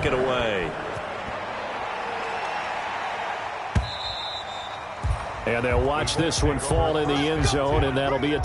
take it away. And they'll watch this one fall in the end zone, and that'll be a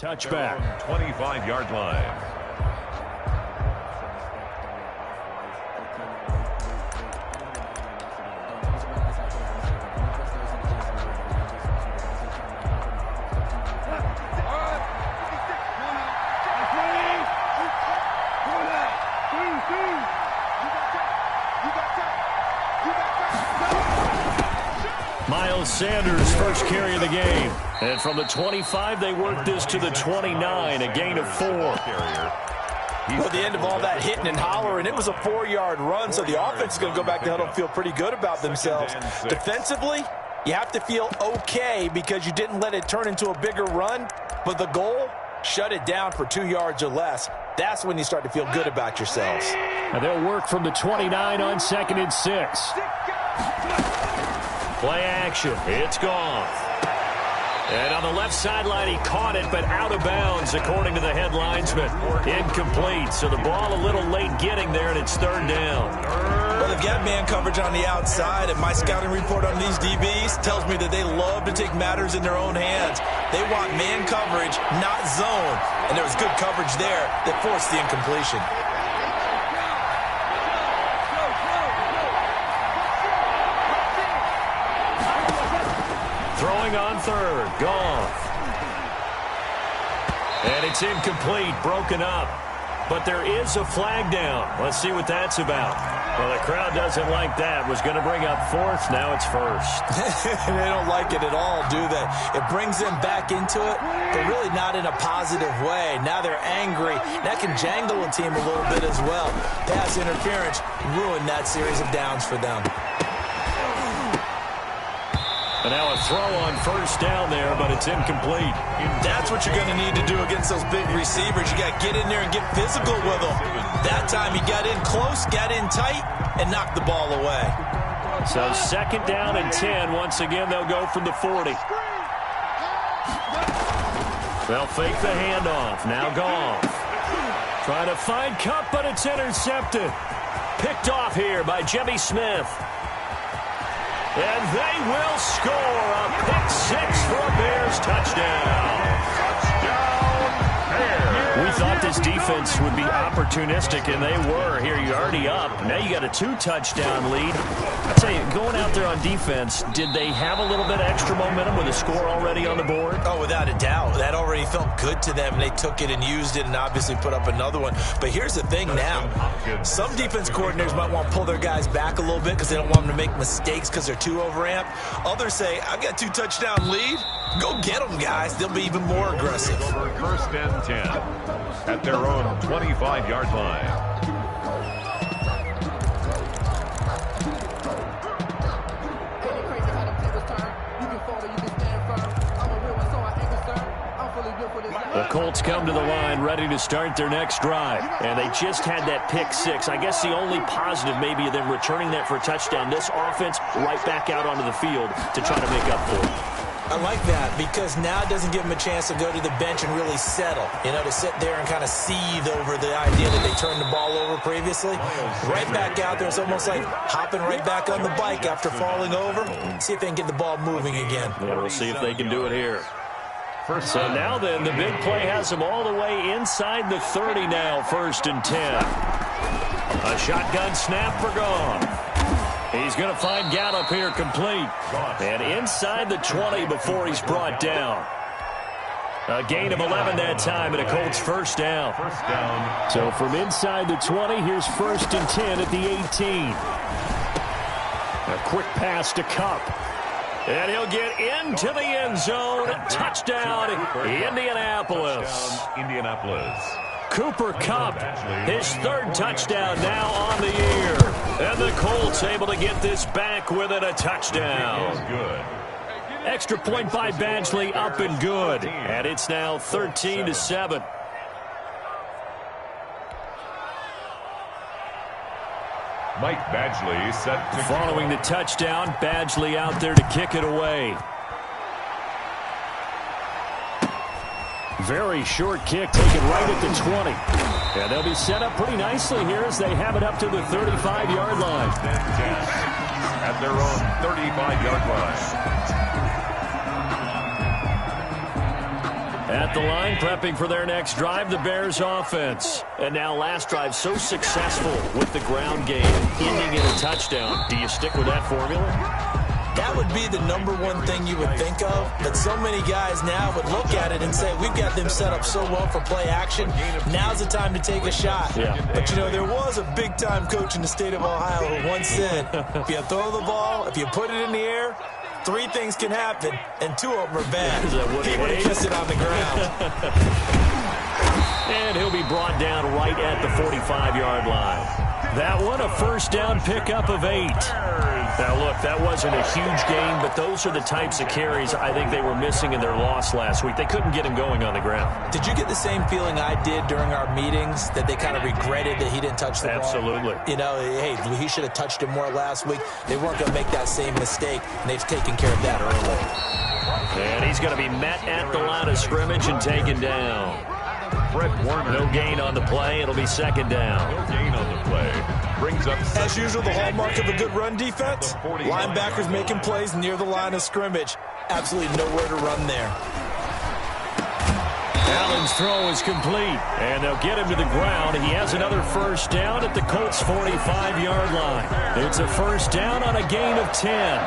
touchback. 25-yard line. Sanders' first carry of the game. And from the 25, they work this to the 29, a gain of 4. Well, at the end of all that hitting and hollering, it was a 4-yard run, so the offense is going to go back to huddle and feel pretty good about themselves. Defensively, you have to feel okay because you didn't let it turn into a bigger run, but the goal, shut it down for 2 yards or less. That's when you start to feel good about yourselves. And they'll work from the 29 on 2nd and 6. Play action. It's gone. And on the left sideline, he caught it, but out of bounds, according to the head linesman. Incomplete. So the ball a little late getting there, and it's 3rd down. Well, they've got man coverage on the outside, and my scouting report on these DBs tells me that they love to take matters in their own hands. They want man coverage, not zone. And there was good coverage there that forced the incompletion. Throwing on 3rd. Goff. And it's incomplete. Broken up. But there is a flag down. Let's see what that's about. Well, the crowd doesn't like that. Was going to bring up 4th. Now it's 1st. They don't like it at all, do they? It brings them back into it, but really not in a positive way. Now they're angry. That can jangle a team a little bit as well. Pass interference ruined that series of downs for them. And now a throw on 1st down there, but it's incomplete. That's what you're going to need to do against those big receivers. You got to get in there and get physical with them. That time he got in close, got in tight, and knocked the ball away. So 2nd down and 10. Once again, they'll go from the 40. They'll fake the handoff. Now Goff. Trying to find Cup, but it's intercepted. Picked off here by Jimmy Smith. And they will score a pick 6 for a Bears touchdown. We thought this defense would be opportunistic, and they were. Here, you're already up. Now you got a 2-touchdown lead. I'll tell you, going out there on defense, did they have a little bit of extra momentum with a score already on the board? Oh, without a doubt. That already felt good to them, and they took it and used it and obviously put up another one. But here's the thing now. Some defense coordinators might want to pull their guys back a little bit because they don't want them to make mistakes because they're too overamped. Others say, I've got a 2-touchdown lead. Go get them, guys. They'll be even more aggressive. 1st and 10 at their own 25-yard line. The Colts come to the line ready to start their next drive. And they just had that pick 6. I guess the only positive maybe of them returning that for a touchdown. This offense right back out onto the field to try to make up for it. I like that because now it doesn't give them a chance to go to the bench and really settle, to sit there and kind of seethe over the idea that they turned the ball over previously. Right back out there. It's almost like hopping right back on the bike after falling over. See if they can get the ball moving again. Yeah, we'll see if they can do it here. So now then, the big play has them all the way inside the 30 now, 1st and 10. A shotgun snap for Goff. He's going to find Gallup here complete. And inside the 20 before he's brought down. A gain of 11 that time, and a Colts first down. So from inside the 20, here's 1st and 10 at the 18. A quick pass to Kupp. And he'll get into the end zone. Touchdown, Indianapolis. Cooper Kupp, his 3rd touchdown now on the year. And the Colts able to get this back within a touchdown. Extra point by Badgley, up and good. And it's now 13-7. Mike Badgley set to following the touchdown. Badgley out there to kick it away. Very short kick taken right at the 20. And they'll be set up pretty nicely here as they have it up to the 35-yard line. At their own 35-yard line. At the line, prepping for their next drive, the Bears offense. And now last drive so successful with the ground game, ending in a touchdown. Do you stick with that formula? That would be the #1 thing you would think of, but so many guys now would look at it and say, we've got them set up so well for play action. Now's the time to take a shot. Yeah. But, you know, there was a big-time coach in the state of Ohio who once said, if you throw the ball, if you put it in the air, 3 things can happen, and 2 of them are bad. He would have kissed it on the ground. And he'll be brought down right at the 45-yard line. That one, a first down pickup of 8. Now, look, that wasn't a huge gain, but those are the types of carries I think they were missing in their loss last week. They couldn't get him going on the ground. Did you get the same feeling I did during our meetings, that they kind of regretted that he didn't touch the ball? Absolutely. You know, hey, he should have touched it more last week. They weren't going to make that same mistake, and they've taken care of that early. And he's going to be met at the line of scrimmage and taken down. No gain on the play. It'll be 2nd down. No gain on the play. Brings up as usual, the hallmark of a good run defense. Linebackers making plays near the line of scrimmage. Absolutely nowhere to run there. Allen's throw is complete, and they'll get him to the ground. He has another first down at the Colts' 45-yard line. It's a first down on a gain of 10.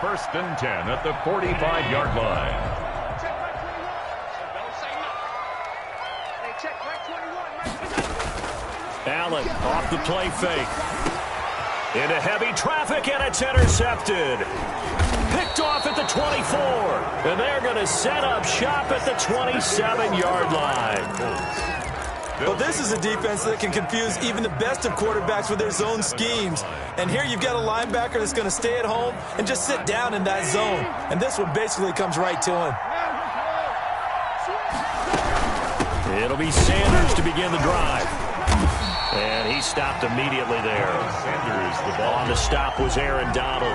1st and 10 at the 45-yard line. Allen off the play fake. Into heavy traffic, and it's intercepted. Picked off at the 24. And they're going to set up shop at the 27-yard line. Well, this is a defense that can confuse even the best of quarterbacks with their zone schemes. And here you've got a linebacker that's going to stay at home and just sit down in that zone. And this one basically comes right to him. It'll be Sanders to begin the drive. And he stopped immediately there. Sanders, the ball. On the stop was Aaron Donald.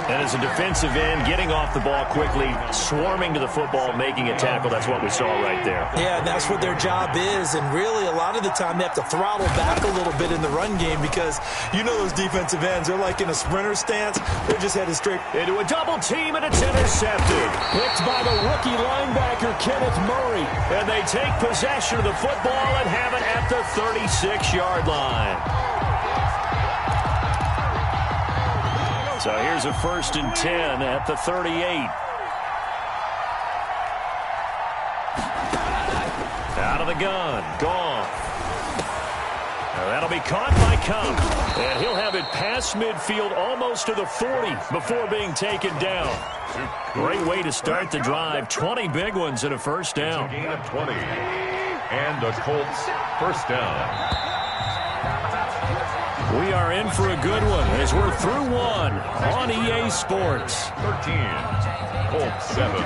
And as a defensive end, getting off the ball quickly, swarming to the football, making a tackle. That's what we saw right there. Yeah, that's what their job is. And really, a lot of the time, they have to throttle back a little bit in the run game because you know those defensive ends. They're like in a sprinter stance. They're just headed straight into a double team, and it's intercepted. Picked by the rookie linebacker, Kenneth Murray. And they take possession of the football and have it at the 36-yard line. So here's a 1st and 10 at the 38. Out of the gun. Gone. Now that'll be caught by Kupp. And he'll have it past midfield almost to the 40 before being taken down. Great way to start the drive. 20 big ones and a first down. Gain of 20. And the Colts first down. We are in for a good one as we're through one on EA Sports. 13, Colts 7.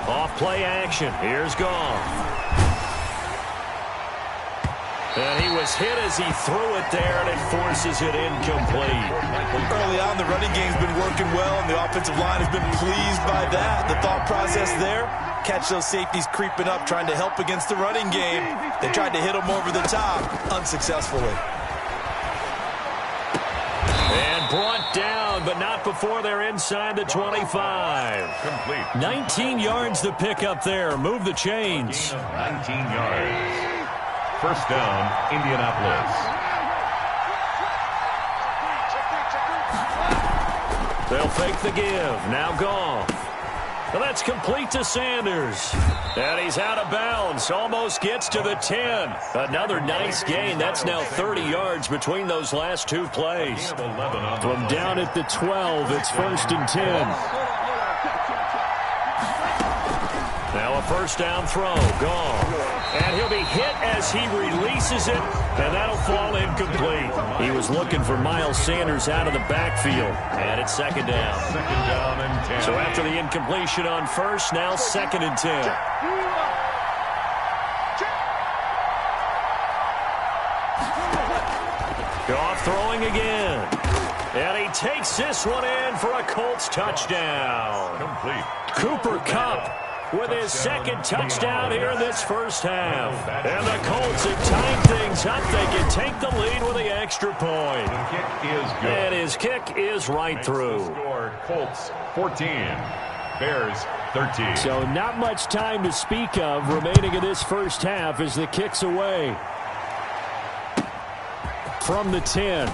Off play action. Here's Goff. And he was hit as he threw it there, and it forces it incomplete. Early on, the running game's been working well, and the offensive line has been pleased by that. The thought process there, catch those safeties creeping up, trying to help against the running game. They tried to hit them over the top, unsuccessfully. And brought down, but not before they're inside the 25. Complete. 19 yards the pickup there. Move the chains. 19 yards. First down, Indianapolis. They'll fake the give. Now Goff. Well, that's complete to Sanders. And he's out of bounds. Almost gets to the 10. Another nice gain. That's now 30 yards between those last two plays. From down at the 12, it's 1st and 10. Now a first down throw. Goff. And he'll be hit as he releases it, and that'll fall incomplete. He was looking for Miles Sanders out of the backfield, and it's 2nd down. 2nd down and 10. So after the incompletion on first, now 2nd and 10. Goff throwing again. And he takes this one in for a Colts touchdown. Complete. Cooper Kupp with his 2nd touchdown here in this first half. And the Colts have tied things up. They can take the lead with the extra point. The kick is good. And his kick is right through. Score, Colts 14, Bears 13. So not much time to speak of remaining in this first half as the kick's away. From the 10.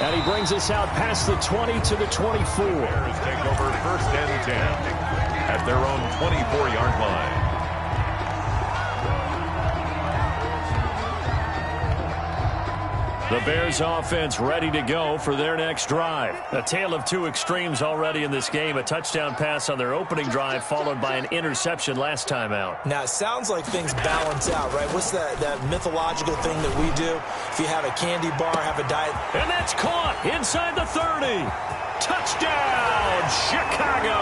And he brings us out past the 20 to the 24. Bears take over 1st and 10. At their own 24-yard line. The Bears offense ready to go for their next drive. A tale of two extremes already in this game. A touchdown pass on their opening drive followed by an interception last time out. Now, it sounds like things balance out, right? What's that mythological thing that we do? If you have a candy bar, have a diet. And that's caught inside the 30. Touchdown, Chicago.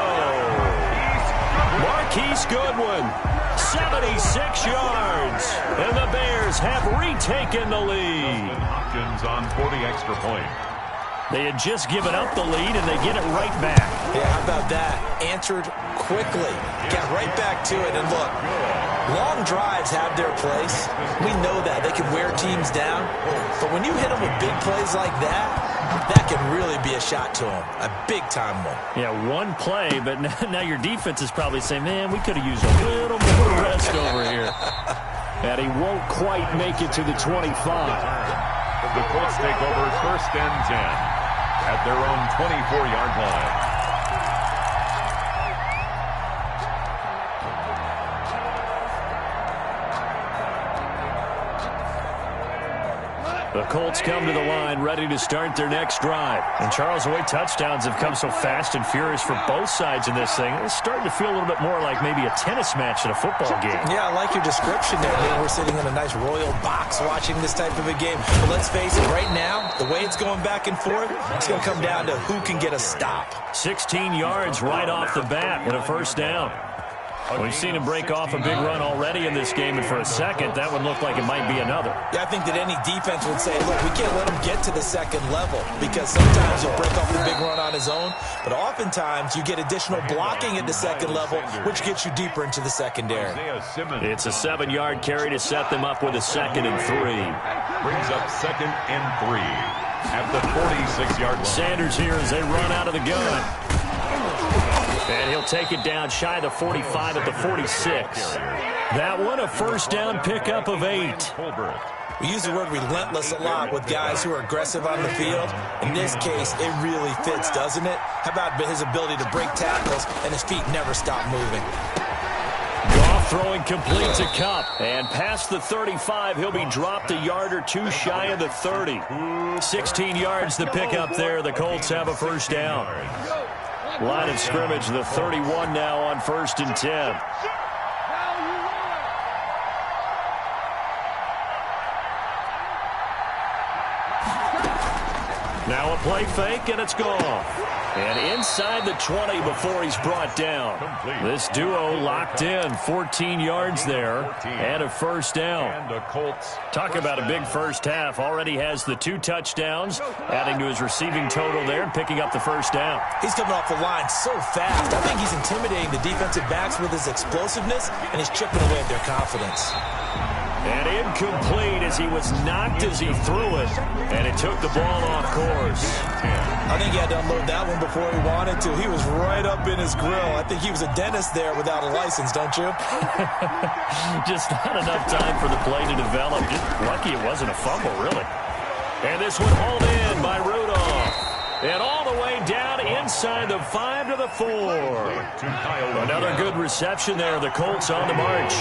Marquise Goodwin, 76 yards, and the Bears have retaken the lead. Hopkins on 40 extra point. They had just given up the lead, and they get it right back. Yeah, how about that? Answered quickly. Got right back to it, and look, long drives have their place. We know that. They can wear teams down, but when you hit them with big plays like that, that can really be a shot to them, a big-time one. Yeah, one play, but now your defense is probably saying, man, we could have used a little more rest over here. And he won't quite make it to the 25. The Colts take over 1st and 10 at their own 24-yard line. The Colts come to the line ready to start their next drive. And Charles, the way touchdowns have come so fast and furious for both sides in this thing, it's starting to feel a little bit more like maybe a tennis match at a football game. Yeah, I like your description there. We're sitting in a nice royal box watching this type of a game. But let's face it, right now, the way it's going back and forth, it's going to come down to who can get a stop. 16 yards right off the bat and a first down. We've seen him break off a big run already in this game, and for a second, that would look like it might be another. Yeah, I think that any defense would say, look, we can't let him get to the second level because sometimes he'll break off a big run on his own, but oftentimes you get additional blocking at the second level, which gets you deeper into the secondary. It's a 7-yard carry to set them up with a 2nd and 3. Brings up 2nd and 3 at the 46-yard line. Sanders here as they run out of the gun. And he'll take it down shy of the 45 at the 46. That one, a first down pickup of 8. We use the word relentless a lot with guys who are aggressive on the field. In this case, it really fits, doesn't it? How about his ability to break tackles and his feet never stop moving? Goff throwing complete to Kupp. And past the 35, he'll be dropped a yard or two shy of the 30. 16 yards the pickup there. The Colts have a first down. Line of scrimmage, the 31 now on 1st and 10. Now a play fake, and it's gone. And inside the 20 before he's brought down. This duo locked in, 14 yards there, and a first down. Talk about a big first half. Already has the 2 touchdowns, adding to his receiving total there and picking up the first down. He's coming off the line so fast. I think he's intimidating the defensive backs with his explosiveness, and he's chipping away at their confidence. And incomplete as he was knocked as he threw it. And it took the ball off course. I think he had to unload that one before he wanted to. He was right up in his grill. I think he was a dentist there without a license, don't you? Just not enough time for the play to develop. Just lucky it wasn't a fumble, really. And this one hauled in by Rudolph. And all the way down inside the 5 to the 4. Another good reception there. The Colts on the march.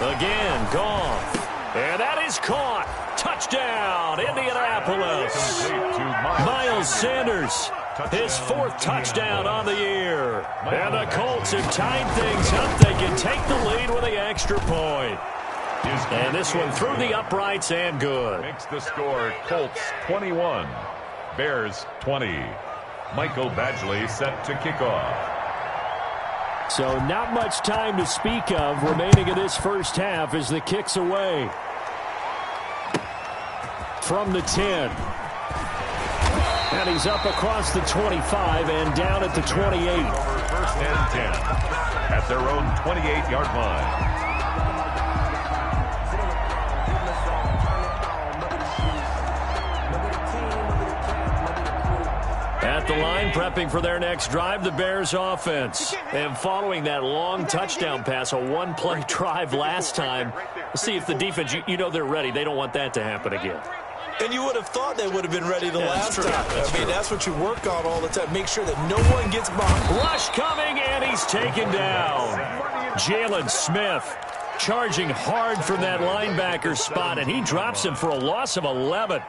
Again, Goff. And that is caught. Touchdown, Indianapolis. Miles Sanders, his 4th touchdown on the year. And the Colts have tied things up. They can take the lead with the extra point. And this one through the uprights and good. Makes the score Colts 21, Bears 20. Michael Badgley set to kick off. So not much time to speak of remaining in this first half as the kick's away. From the 10. And he's up across the 25 and down at the 28. First and 10 at their own 28-yard line. At the line, prepping for their next drive, the Bears offense. And following that long touchdown pass, a one-play drive last time, let's see if the defense, you know they're ready. They don't want that to happen again. And you would have thought they would have been ready the last time. That's what you work on all the time. Make sure that no one gets behind. Rush coming, and he's taken down. Jalen Smith charging hard from that linebacker spot, and he drops him for a loss of 11.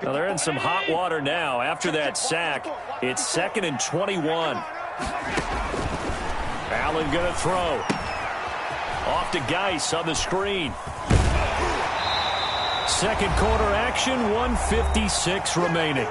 Now they're in some hot water now. After that sack, it's 2nd and 21. Allen going to throw. Off to Geis on the screen. Second quarter action, 1:56 remaining.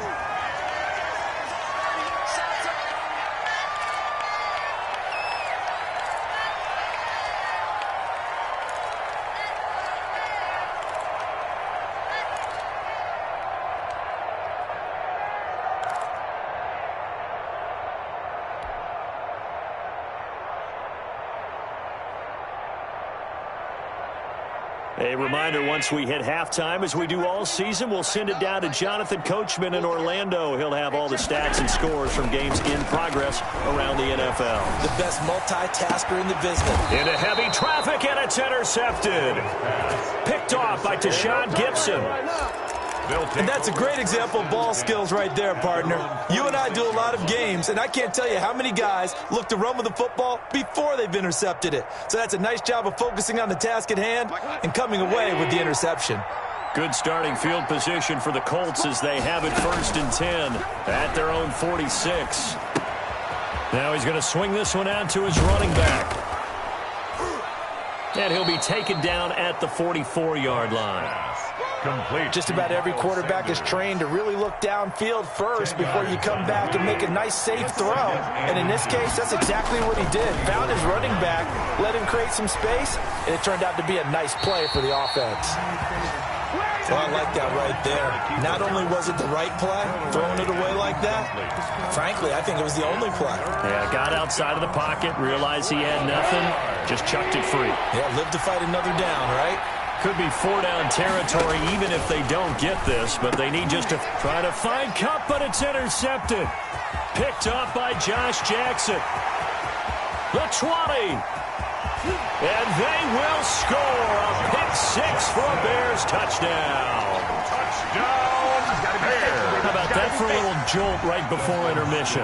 A reminder, once we hit halftime, as we do all season, we'll send it down to Jonathan Coachman in Orlando. He'll have all the stats and scores from games in progress around the NFL. The best multitasker in the business. Into heavy traffic, and it's intercepted. Picked off by Tashawn Gibson. And that's a great example of ball skills right there, partner. You and I do a lot of games, and I can't tell you how many guys look to run with the football before they've intercepted it. So that's a nice job of focusing on the task at hand and coming away with the interception. Good starting field position for the Colts as they have it 1st and 10 at their own 46. Now he's going to swing this one out to his running back. And he'll be taken down at the 44-yard line. Complete. Just about every quarterback is trained to really look downfield first before you come back and make a nice, safe throw. And in this case, that's exactly what he did. Found his running back, let him create some space, and it turned out to be a nice play for the offense. Well, I like that right there. Not only was it the right play, throwing it away like that, frankly, I think it was the only play. Yeah, got outside of the pocket, realized he had nothing, just chucked it free. Yeah, live to fight another down, right? Could be 4-down territory even if they don't get this, but they need just to try to find Kupp, but it's intercepted. Picked up by Josh Jackson. The 20. And they will score a pick 6 for a Bears touchdown. How about that for a little jolt right before intermission?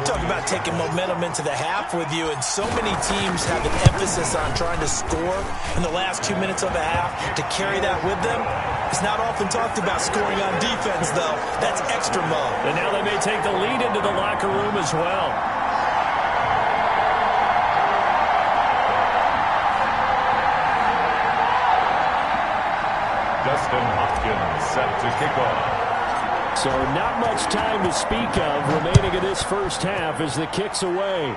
Talk about taking momentum into the half with you, and so many teams have an emphasis on trying to score in the last 2 minutes of a half. To carry that with them, it's not often talked about scoring on defense, though. That's extra mode. And now they may take the lead into the locker room as well. Dustin Hopkins set to kick off. So not much time to speak of remaining this first half as the kick's away.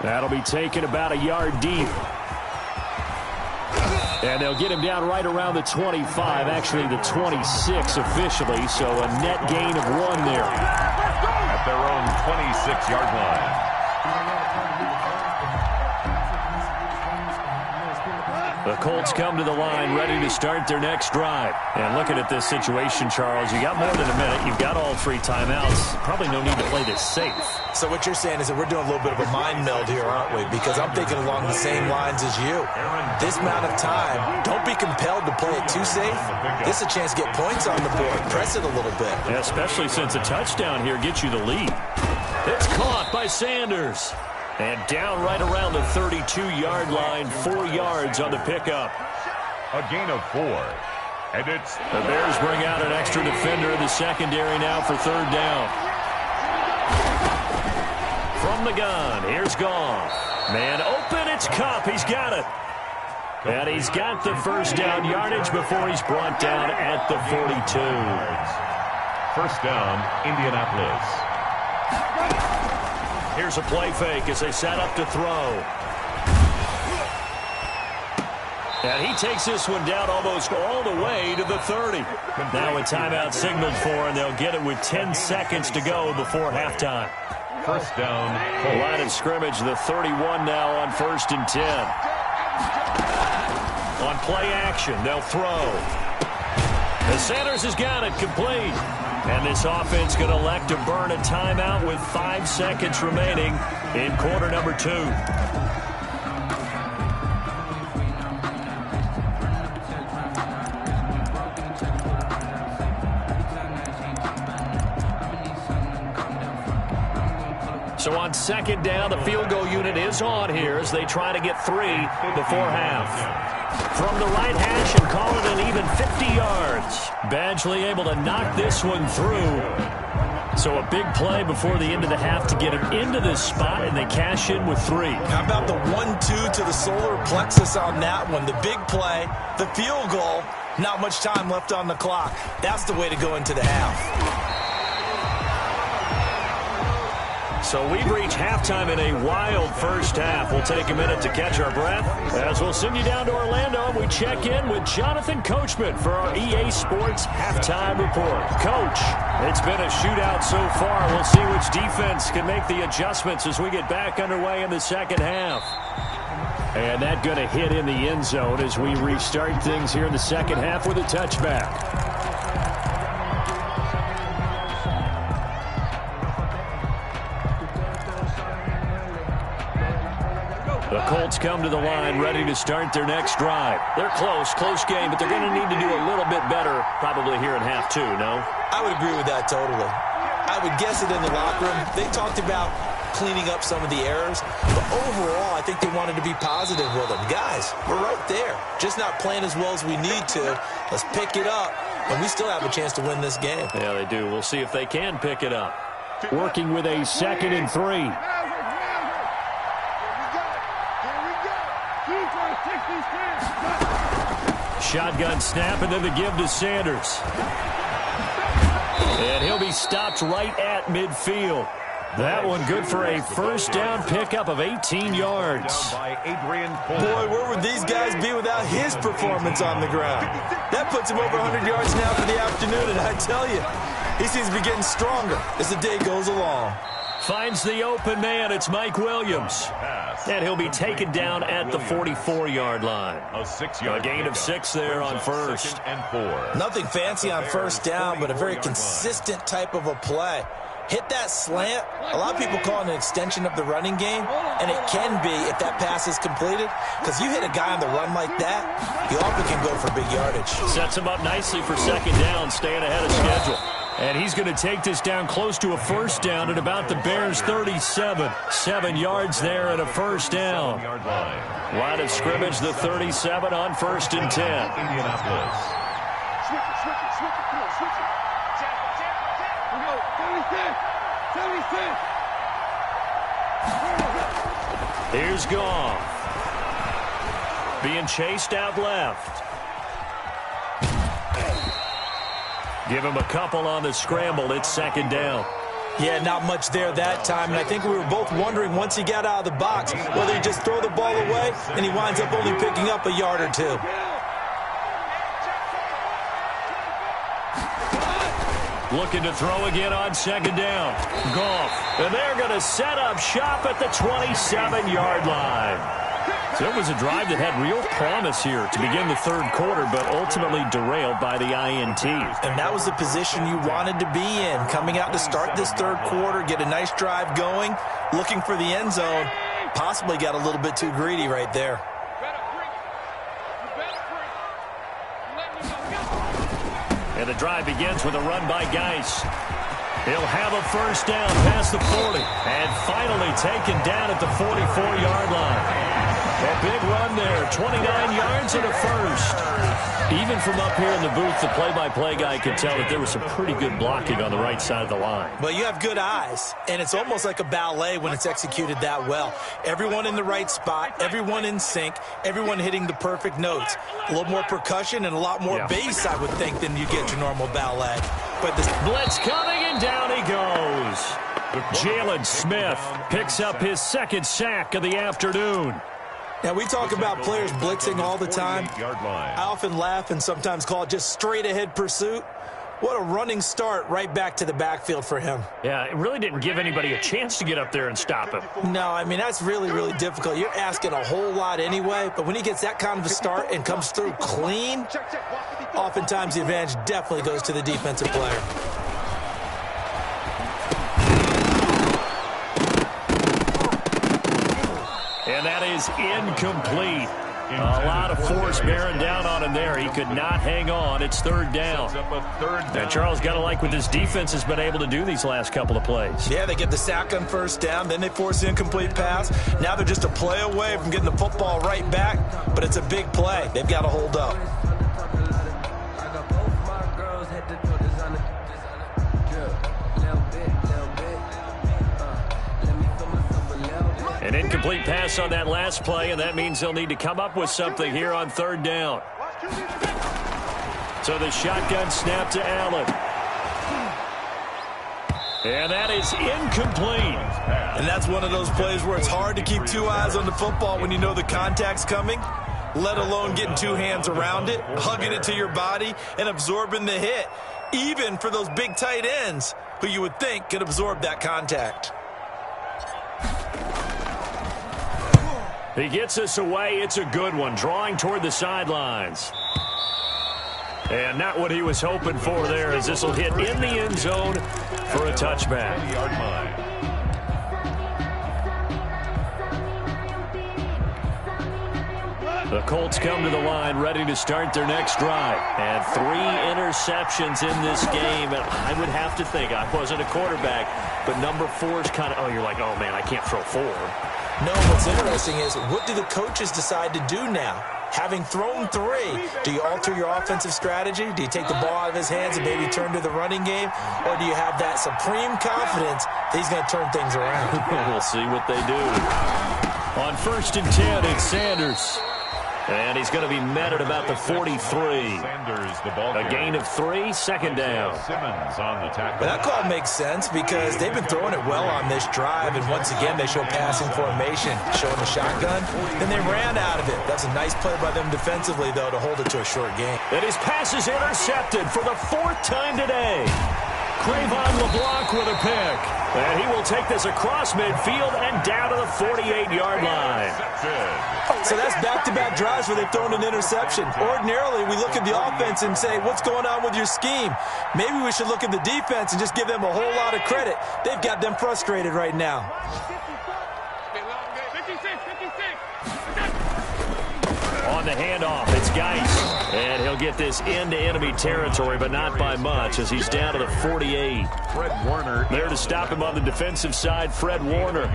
That'll be taken about a yard deep. And they'll get him down right around the 25, actually the 26 officially, so a net gain of 1 there. At their own 26-yard line. The Colts come to the line ready to start their next drive. And looking at this situation, Charles, you got more than a minute. You've got all 3 timeouts. Probably no need to play this safe. So what you're saying is that we're doing a little bit of a mind meld here, aren't we? Because I'm thinking along the same lines as you. This amount of time, don't be compelled to play it too safe. This is a chance to get points on the board. Press it a little bit. Yeah, especially since a touchdown here gets you the lead. It's caught by Sanders. And down right around the 32-yard line, 4 yards on the pickup. A gain of 4. And it's... The Bears bring out an extra defender in the secondary now for 3rd down. From the gun, here's Goff. Man open, it's Kupp. He's got it. And he's got the first down yardage before he's brought down at the 42. First down, Indianapolis. Here's a play fake as they set up to throw. And he takes this one down almost all the way to the 30. Now a timeout signaled for, and they'll get it with 10 seconds to go before halftime. First down. Line of scrimmage, the 31 now on 1st and 10. On play action, they'll throw. And Sanders has got it complete. And this offense going to elect to burn a timeout with 5 seconds remaining in quarter number 2. So on 2nd down, the field goal unit is on here as they try to get 3 before half. From the right hash and call it an even 50 yards. Badgley able to knock this one through. So a big play before the end of the half to get him into this spot, and they cash in with 3. How about the 1-2 to the solar plexus on that one? The big play, the field goal, not much time left on the clock. That's the way to go into the half. So we've reached halftime in a wild first half. We'll take a minute to catch our breath as we'll send you down to Orlando and we check in with Jonathan Coachman for our EA Sports Halftime Report. Coach, it's been a shootout so far. We'll see which defense can make the adjustments as we get back underway in the second half. And that going to hit in the end zone as we restart things here in the second half with a touchback. The Colts come to the line ready to start their next drive. They're close game, but they're going to need to do a little bit better probably here in half 2, no? I would agree with that totally. I would guess it in the locker room. They talked about cleaning up some of the errors, but overall I think they wanted to be positive with them. Guys, we're right there. Just not playing as well as we need to. Let's pick it up, and we still have a chance to win this game. Yeah, they do. We'll see if they can pick it up. Working with a 2nd and 3. Shotgun snap, and then the give to Sanders. And he'll be stopped right at midfield. That one good for a first down pickup of 18 yards. Boy, where would these guys be without his performance on the ground? That puts him over 100 yards now for the afternoon, and I tell you, he seems to be getting stronger as the day goes along. Finds the open man. It's Mike Williams. And he'll be taken down at the 44-yard line. A gain of 6 there on 1st and 4. Nothing fancy on first down, but a very consistent type of a play. Hit that slant. A lot of people call it an extension of the running game, and it can be if that pass is completed, because you hit a guy on the run like that, you often can go for big yardage. Sets him up nicely for 2nd down, staying ahead of schedule. And he's going to take this down close to a first down at about the Bears' 37. 7 yards there and a first down. Line of scrimmage, the 37 on 1st and 10. Indianapolis. Here's Goff. Being chased out left. Give him a couple on the scramble. It's 2nd down. Yeah, not much there that time, and I think we were both wondering once he got out of the box whether he'd just throw the ball away, and he winds up only picking up a yard or two. Looking to throw again on second down. Goff. And they're going to set up shop at the 27-yard line. So it was a drive that had real promise here to begin the third quarter, but ultimately derailed by the INT. And that was the position you wanted to be in, coming out to start this third quarter, get a nice drive going, looking for the end zone. Possibly got a little bit too greedy right there. And the drive begins with a run by Geis. He'll have a first down past the 40. And finally taken down at the 44-yard line. A big run there, 29 yards and a first. Even from up here in the booth, the play-by-play guy could tell that there was some pretty good blocking on the right side of the line. Well, you have good eyes, and it's almost like a ballet when it's executed that well. Everyone in the right spot, everyone in sync, everyone hitting the perfect notes. A little more percussion and a lot more bass, I would think, than you get your normal ballet. But this blitz coming, and down he goes. Jalen Smith picks up his second sack of the afternoon. Now, we talk about players blitzing all the time. I often laugh and sometimes call it just straight-ahead pursuit. What a running start right back to the backfield for him. Yeah, it really didn't give anybody a chance to get up there and stop him. No, I mean, that's really, really difficult. You're asking a whole lot anyway, but when he gets that kind of a start and comes through clean, oftentimes the advantage definitely goes to the defensive player. And that is incomplete. A lot of force bearing down on him there. He could not hang on. It's third down. And Charles, got to like what this defense has been able to do these last couple of plays. Yeah, they get the sack on first down, then they force the incomplete pass. Now they're just a play away from getting the football right back, but it's a big play. They've got to hold up. An incomplete pass on that last play, and that means they'll need to come up with something here on third down. So the shotgun snap to Allen. And that is incomplete. And that's one of those plays where it's hard to keep two eyes on the football when you know the contact's coming, let alone getting two hands around it, hugging it to your body, and absorbing the hit, even for those big tight ends who you would think could absorb that contact. He gets us away. It's a good one. Drawing toward the sidelines. And not what he was hoping for there, as this will hit in the end zone for a touchback. The Colts come to the line ready to start their next drive. And 3 interceptions in this game. And I would have to think, I wasn't a quarterback, but number 4 is kind of, oh, you're like, oh, man, I can't throw 4. No, what's interesting is, what do the coaches decide to do now? Having thrown 3, do you alter your offensive strategy? Do you take the ball out of his hands and maybe turn to the running game? Or do you have that supreme confidence that he's going to turn things around? We'll see what they do. On 1st and 10, it's Sanders. And he's going to be met at about the 43. A gain of 3, second down. But that call makes sense because they've been throwing it well on this drive, and once again they show passing formation, showing the shotgun. Then they ran out of it. That's a nice play by them defensively, though, to hold it to a short game. And his pass is intercepted for the 4th time today. Cravon LeBlanc with a pick. And he will take this across midfield and down to the 48-yard line. So that's back-to-back drives where they've thrown an interception. Ordinarily, we look at the offense and say, what's going on with your scheme? Maybe we should look at the defense and just give them a whole lot of credit. They've got them frustrated right now. On the handoff, it's Geis. And he'll get this into enemy territory, but not by much, as he's down to the 48. Fred Warner there to stop him on the defensive side, Fred Warner.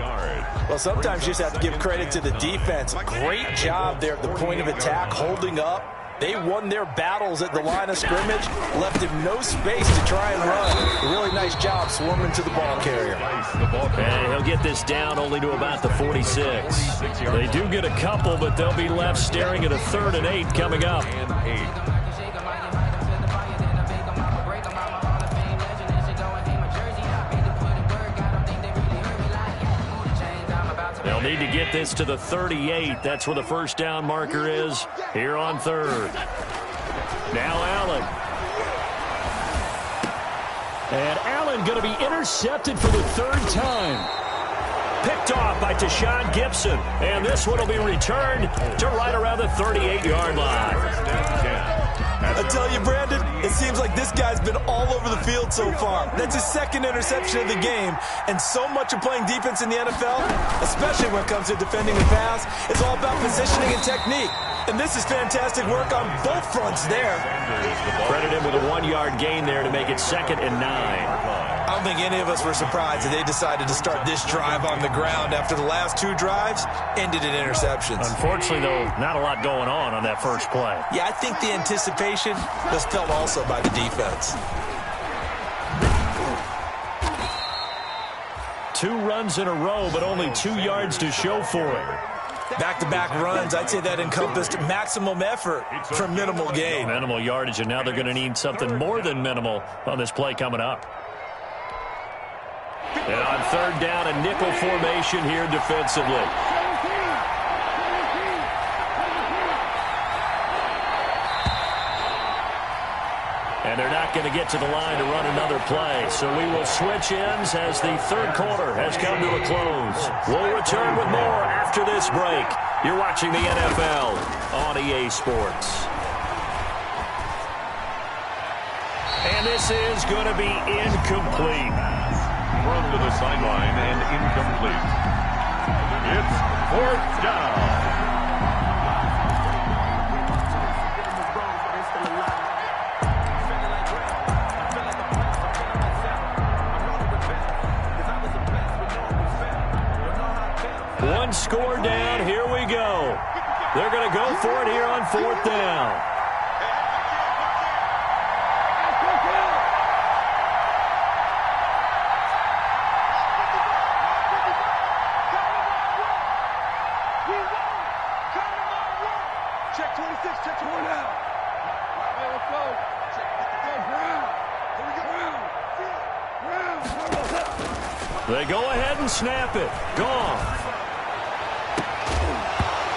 Well, sometimes you just have to give credit to the defense. Great job there at the point of attack, holding up. They won their battles at the line of scrimmage, left him no space to try and run. A really nice job swarming to the ball carrier. And he'll get this down only to about the 46. They do get a couple, but they'll be left staring at a 3rd and 8 coming up. need to get this to the 38. That's where the first down marker is here on third. Now Allen. And Allen going to be intercepted for the third time. Picked off by Tashawn Gibson. And this one will be returned to right around the 38-yard line. I tell you, Brandon, it seems like this guy's been all over the field so far. That's his second interception of the game. And so much of playing defense in the NFL, especially when it comes to defending the pass, is all about positioning and technique. And this is fantastic work on both fronts there. Credit him with a 1-yard gain there to make it 2nd and 9. I don't think any of us were surprised that they decided to start this drive on the ground after the last 2 drives ended in interceptions. Unfortunately, though, not a lot going on that first play. Yeah, I think the anticipation was felt also by the defense. 2 runs in a row, but only 2 yards to show for it. Back-to-back runs, I'd say that encompassed maximum effort for minimal gain. Minimal yardage, and now they're going to need something more than minimal on this play coming up. And on third down, a nickel formation here defensively. And they're not going to get to the line to run another play. So we will switch ends as the third quarter has come to a close. We'll return with more after this break. You're watching the NFL on EA Sports. And this is going to be incomplete. Run to the sideline and incomplete. It's 4th down. One score down. Here we go. They're going to go for it here on 4th down. Check 26, check 20 now. Let's go. Check ground. Here we go. Ground. They go ahead and snap it. Gone.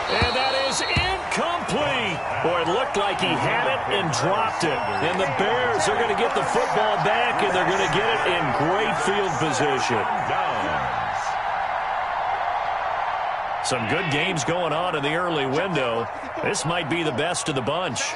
And that is incomplete. Boy, it looked like he had it and dropped it. And the Bears are going to get the football back, and they're going to get it in great field position. Some good games going on in the early window. This might be the best of the bunch.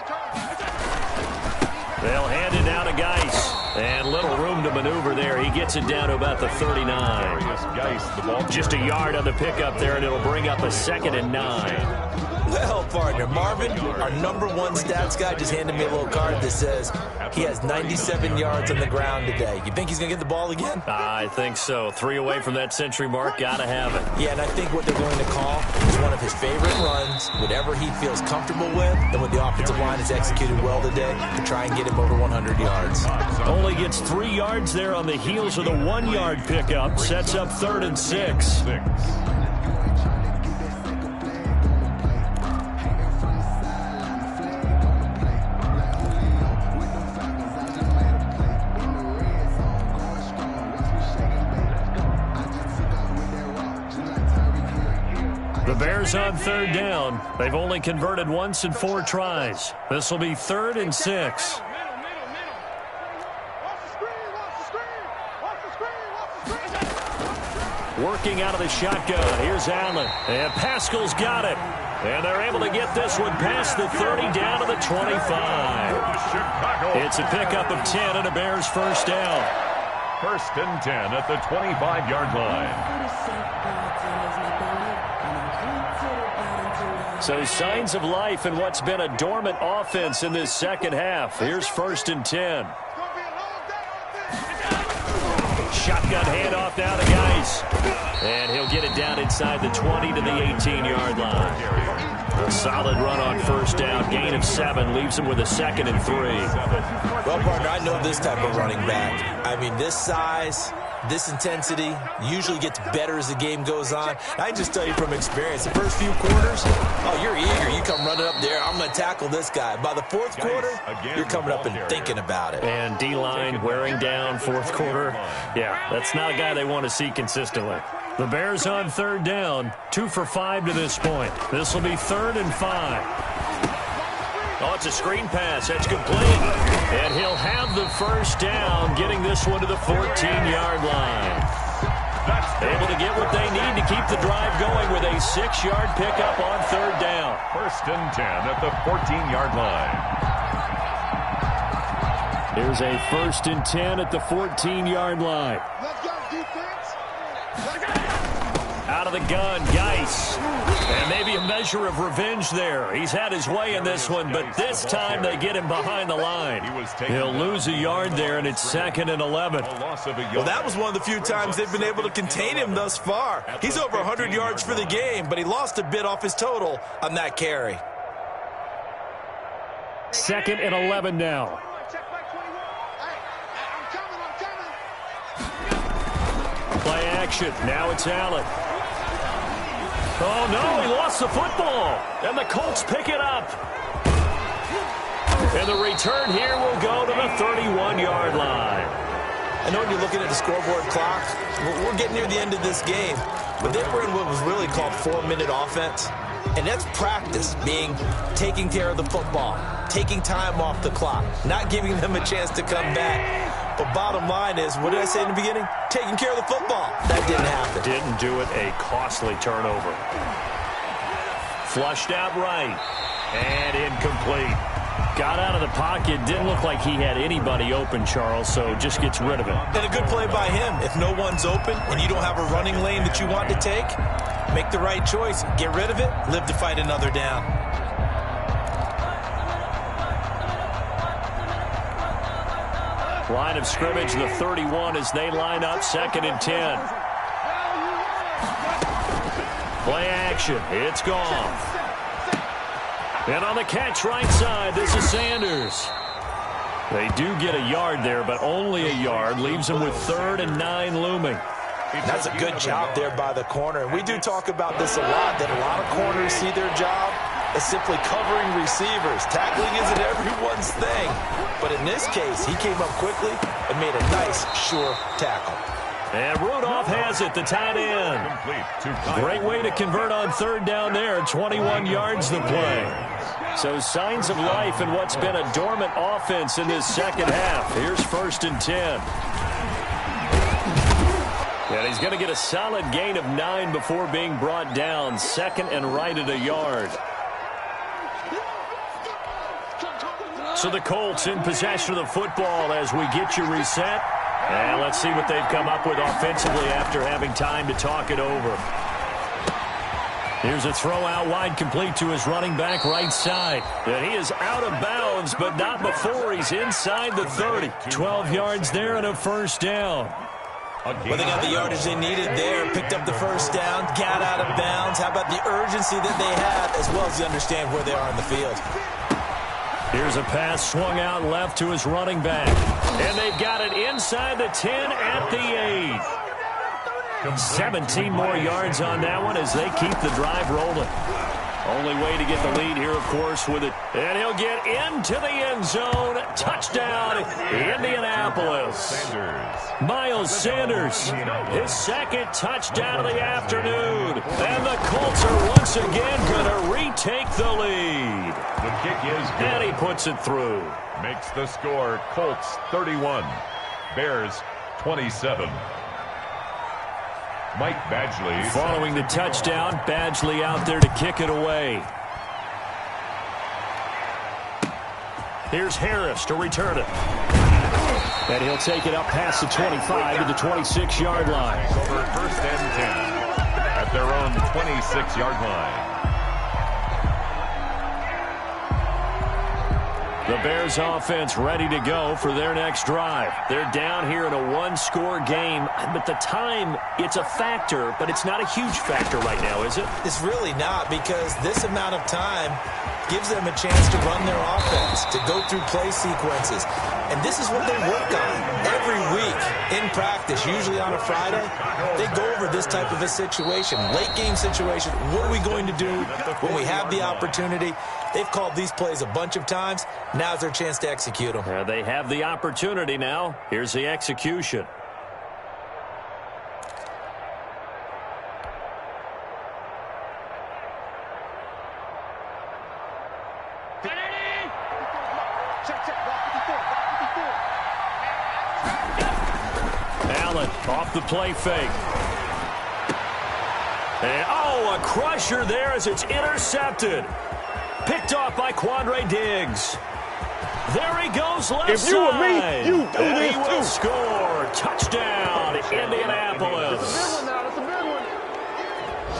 They'll hand it down to Geis. And little room to maneuver there. He gets it down to about the 39. Just a yard on the pickup there, and it'll bring up a 2nd and 9. Well, partner, Marvin, our #1 stats guy, just handed me a little card that says he has 97 yards on the ground today. You think he's going to get the ball again? I think so. 3 away from that century mark. Got to have it. Yeah, and I think what they're going to call is one of his favorite runs, whatever he feels comfortable with, and what the offensive line has executed well today to try and get him over 100 yards. Only gets 3 yards there on the heels of the 1-yard pickup. Sets up 3rd and 6. The Bears on 3rd down. They've only converted once in 4 tries. This will be 3rd and 6. Working out of the shotgun. Here's Allen. And Pascal's got it. And they're able to get this one past the 30 down to the 25. It's a pickup of 10 and a Bears first down. 1st and 10 at the 25-yard line. So signs of life in what's been a dormant offense in this second half. Here's 1st and 10. Shotgun handoff now to Geis. And he'll get it down inside the 20 to the 18-yard line. A solid run on 1st down. Gain of 7 leaves him with a 2nd and 3. Well, partner, I know this type of running back. I mean, this size, This intensity usually gets better as the game goes on. I can just tell you from experience, the first few quarters, oh, you're eager. You come running up there, I'm going to tackle this guy. By the fourth quarter, you're coming up and thinking about it. And D-line wearing down fourth quarter. Yeah, that's not a guy they want to see consistently. The Bears on third down, 2 for 5 to this point. This will be 3rd and 5. Oh, it's a screen pass. That's complete. And he'll have the first down, getting this one to the 14-yard line. Able to get what they need to keep the drive going with a 6-yard pickup on third down. 1st and 10 at the 14-yard line. Here's a 1st and 10 at the 14-yard line. Let's go, defense. Let's go. Out of the gun, Geis. And maybe a measure of revenge there. He's had his way in this one, but this time they get him behind the line. He'll lose a yard there, and it's 2nd and 11. Well, that was one of the few times they've been able to contain him thus far. He's over 100 yards for the game, but he lost a bit off his total on that carry. 2nd and 11 now. Play action. Now it's Allen. Oh, no, he lost the football. And the Colts pick it up. And the return here will go to the 31-yard line. I know when you're looking at the scoreboard clock, we're getting near the end of this game, but they were in what was really called 4-minute offense. And that's practice, being taking care of the football, taking time off the clock, not giving them a chance to come back. But bottom line is, what did I say in the beginning? Taking care of the football. That didn't happen. Didn't do it. A costly turnover. Flushed out right. And incomplete. Got out of the pocket. Didn't look like he had anybody open, Charles, so just gets rid of it. And a good play by him. If no one's open and you don't have a running lane that you want to take, make the right choice. Get rid of it. Live to fight another down. Line of scrimmage, the 31 as they line up, 2nd and 10. Play action. It's gone. And on the catch right side, this is Sanders. They do get a yard there, but only a yard. Leaves them with 3rd and 9 looming. That's a good job there by the corner. And we do talk about this a lot, that a lot of corners see their job as simply covering receivers. Tackling isn't everyone's thing. But in this case, he came up quickly and made a nice, sure tackle. And Rudolph has it, the tight end. Great way to convert on third down there. 21 yards the play. So signs of life in what's been a dormant offense in this second half. Here's 1st and 10. And he's going to get a solid gain of 9 before being brought down. 2nd and right at a yard. So the Colts in possession of the football as we get you reset. And let's see what they've come up with offensively after having time to talk it over. Here's a throw out wide, complete to his running back right side. And he is out of bounds, but not before he's inside the 30. 12 yards there and a first down. Well, they got the yardage they needed there, picked up the first down, got out of bounds. How about the urgency that they have, as well as you understand where they are in the field. Here's a pass swung out left to his running back. And they've got it inside the 10 at the 8. 17 more yards on that one as they keep the drive rolling. Only way to get the lead here, of course, with it. And he'll get into the end zone. Touchdown, Indianapolis. Miles Sanders, his 2nd touchdown of the afternoon. And the Colts are once again going to retake the lead. The kick is good. And he puts it through. Makes the score Colts 31, Bears 27. Mike Badgley. Following the touchdown, Badgley out there to kick it away. Here's Harris to return it. And he'll take it up past the 25 to the 26-yard line. Over 1st and 10 at their own 26-yard line. The Bears offense ready to go for their next drive. They're down here in a one-score game, but the time, it's a factor, but it's not a huge factor right now, is it? It's really not, because this amount of time gives them a chance to run their offense, to go through play sequences. And this is what they work on every week. In practice, usually on a Friday, they go over this type of a situation, late game situation. What are we going to do when we have the opportunity? They've called these plays a bunch of times. Now's their chance to execute them. Yeah, they have the opportunity now. Here's the execution. Allen off the play fake. And, oh, a crusher there as it's intercepted. Picked off by Quandre Diggs. There he goes left If you were me, side. you do And this he will too. score. Touchdown, Indianapolis. That's a big one now. That's a big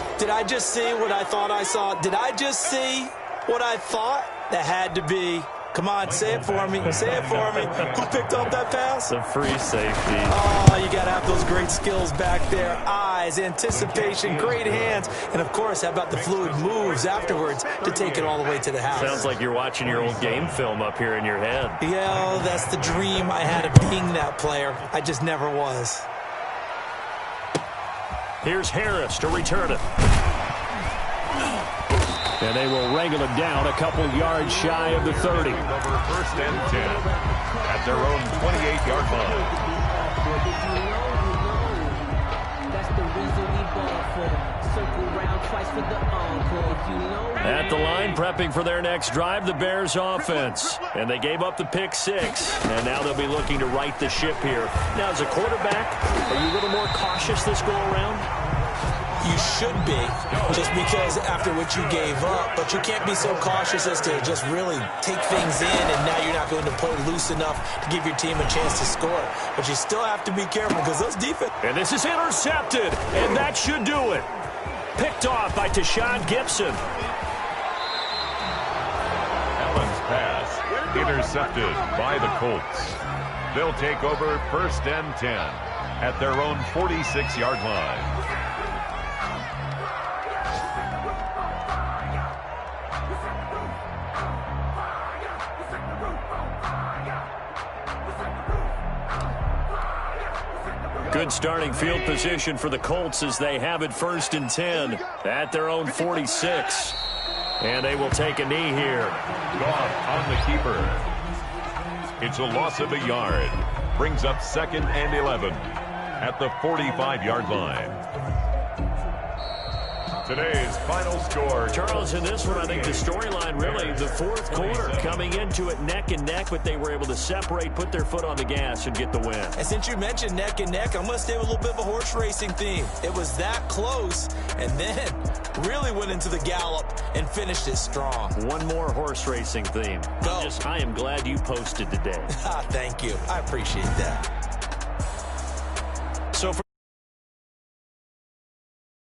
one. Did I just see what I thought I saw? Did I just see what I thought? That had to be. Come on, say it for me. Say it for me. Who picked up that pass? The free safety. Oh, you got to have those great skills back there. Eyes, anticipation, great hands. And, of course, how about the fluid moves afterwards to take it all the way to the house? Sounds like you're watching your old game film up here in your head. Yeah, that's the dream I had of being that player. I just never was. Here's Harris to return it. And they will wrangle it down a couple yards shy of the 30. Over 1st and 10 at their own 28-yard line. At the line, prepping for their next drive, the Bears offense. And they gave up the pick 6. And now they'll be looking to right the ship here. Now, as a quarterback, are you a little more cautious this go around? You should be, just because after what you gave up. But you can't be so cautious as to just really take things in, and now you're not going to play loose enough to give your team a chance to score. But you still have to be careful because those defense. And this is intercepted, and that should do it. Picked off by Tashawn Gibson. Allen's pass intercepted by the Colts. They'll take over 1st and 10 at their own 46-yard line. Good starting field position for the Colts as they have it 1st and 10 at their own 46. And they will take a knee here. Goff on the keeper. It's a loss of a yard. Brings up 2nd and 11 at the 45-yard line. Today's final score. Charles, in this one, I think the storyline really, the 4th quarter, coming into it neck and neck, but they were able to separate, put their foot on the gas, and get the win. And since you mentioned neck and neck, I'm going to stay with a little bit of a horse racing theme. It was that close, and then really went into the gallop and finished it strong. One more horse racing theme. Go. I am glad you posted today. Thank you. I appreciate that.